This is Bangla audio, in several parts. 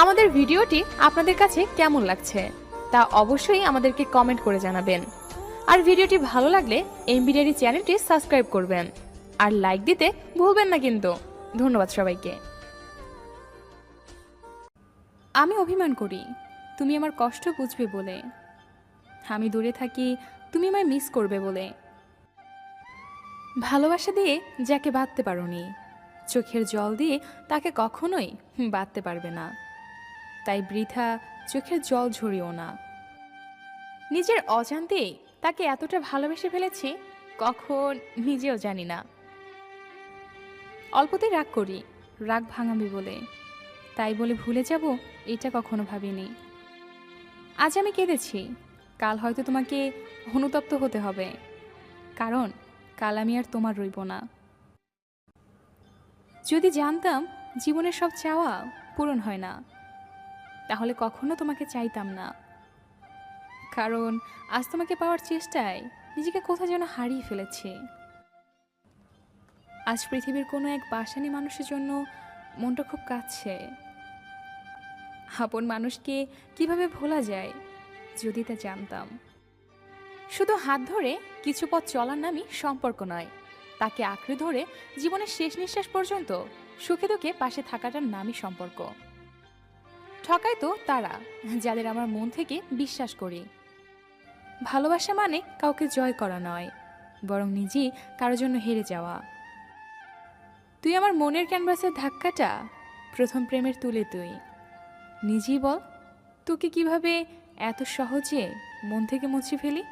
আমাদের ভিডিওটি আপনাদের কাছে কেমন লাগছে তা অবশ্যই আমাদেরকে কমেন্ট করে জানাবেন। আর ভিডিওটি ভালো লাগলে এমবি ডায়েরি চ্যানেলটি সাবস্ক্রাইব করবেন আর লাইক দিতে ভুলবেন না কিন্তু। ধন্যবাদ সবাইকে। আমি অভিমান করি তুমি আমার কষ্ট বুঝবে বলে, আমি দূরে থাকি তুমি আমায় মিস করবে বলে। ভালোবাসা দিয়ে যাকে বাঁধতে পারোনি, চোখের জল দিয়ে তাকে কখনোই বাঁধতে পারবে না। তাই বৃথা চোখের জল ঝরিও না। নিজের অজান্তেই তাকে এতটা ভালোবেসে ফেলেছি কখন নিজেও জানি না। অল্পতেই রাগ করি, রাগ ভাঙাবি বলে, তাই বলে ভুলে যাব এটা কখনো ভাবিনি। আজ আমি কেঁদেছি, কাল হয়তো তোমাকে অনুতপ্ত হতে হবে, কারণ কাল আমি আর তোমার রইব না। যদি জানতাম জীবনের সব চাওয়া পূরণ হয় না, তাহলে কখনো তোমাকে চাইতাম না, কারণ আজ তোমাকে পাওয়ার চেষ্টায় নিজেকে কোথাও যেন হারিয়ে ফেলেছি। আজ পৃথিবীর কোনো এক বাসানি মানুষের জন্য মনটা খুব কাঁদছে। আপন মানুষকে কিভাবে ভোলা যায় যদি তা জানতাম। শুধু হাত ধরে কিছু পথ চলার নামই সম্পর্ক নয়, তাকে আঁকড়ে ধরে জীবনের শেষ নিঃশ্বাস পর্যন্ত সুখে দুঃখে পাশে থাকাটার নামই সম্পর্ক। ঠকায় তো তারা যাদের আমার মন থেকে বিশ্বাস করি। ভালোবাসা মানে কাউকে জয় করা নয়, বরং নিজেই কারোর জন্য হেরে যাওয়া। তুই আমার মনের ক্যানভাসের ধাক্কাটা প্রথম প্রেমের তুলে তুই নিজেই বল, তোকে কিভাবে এত সহজে মন থেকে মুছে ফেলি।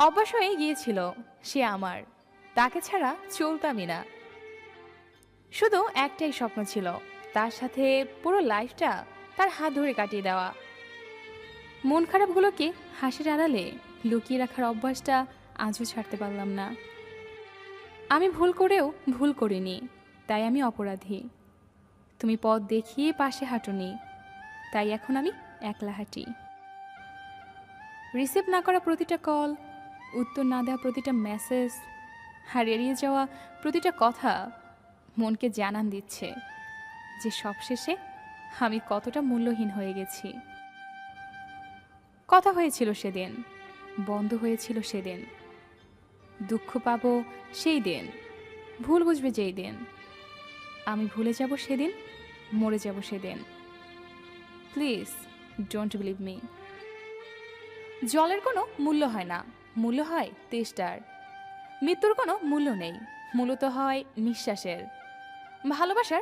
অভ্যাস হয়ে গিয়েছিল সে আমার, তাকে ছাড়া চলতামই না। শুধু একটাই স্বপ্ন ছিল, তার সাথে পুরো লাইফটা তার হাত ধরে কাটিয়ে দেওয়া। মন খারাপগুলোকে হাসির আড়ালে লুকিয়ে রাখার অভ্যাসটা আজও ছাড়তে পারলাম না। আমি ভুল করেও ভুল করিনি, তাই আমি অপরাধী। তুমি পথ দেখিয়ে পাশে হাঁটুনি, তাই এখন আমি একলা হাঁটি। রিসিভ না করা প্রতিটা কল, উত্তর না দেওয়া প্রতিটা মেসেজ, আর এড়িয়ে যাওয়া প্রতিটা কথা মনকে জানান দিচ্ছে যে সবশেষে আমি কতটা মূল্যহীন হয়ে গেছি। কথা হয়েছিল সেদিন, বন্ধ হয়েছিল সেদিন, দুঃখ পাবো সেই দিন, ভুল বুঝবে যেই দিন। আমি ভুলে যাব সেদিন, মরে যাব সেদিন। Please don't believe me. জলের কোনো মূল্য হয় না, মূল্য হয় তেষ্টার। মৃত্যুর কোনো মূল্য নেই, মূলত হয় নিঃশ্বাসের। ভালোবাসার